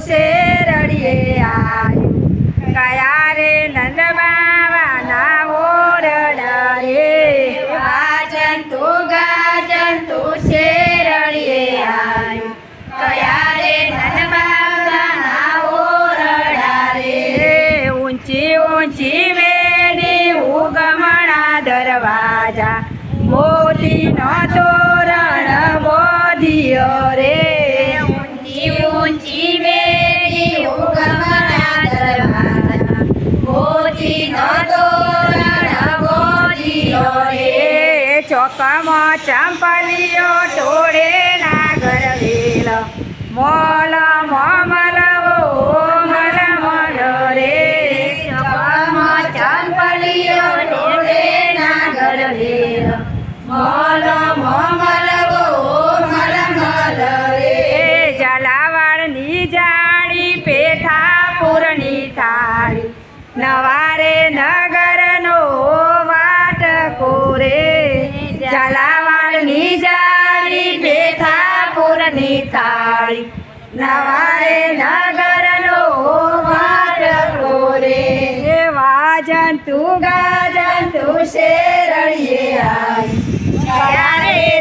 શેરડીએ આવ્યું કયા રે નંદ બાવાના ઓરડા રે ગાજન તું શેરડીએ આવ્યું કયા રે નંદ બાવાના ઓરડા રે ઊંચી ઊંચી વેડી ઉગમણા દરવાજા મોતીનો તોરણ બોધ્યો રે ઊંચી ઊંચી વેડી ઉગમણા દરવાજા મોતીનો તોરણ બોધ્યો રે ચોકમાં ચંપલીઓ ટોળે નાગર વેલ મોલ મલવો મલ મલ રે ચોકમાં ચંપલીઓ ટોળે નાગર વેલ મલ મલવો મલ મલ રે ઝાલાવાડની જાળી પેઠાપુરની થાળી નવારે નગરનો વાટકો રે ઝાલાવાડની જાળી પેઠાપુરની થાળી નવારે નગરનો વાટકો રે વાજન તું ગાજન તું શેરડીએ આવી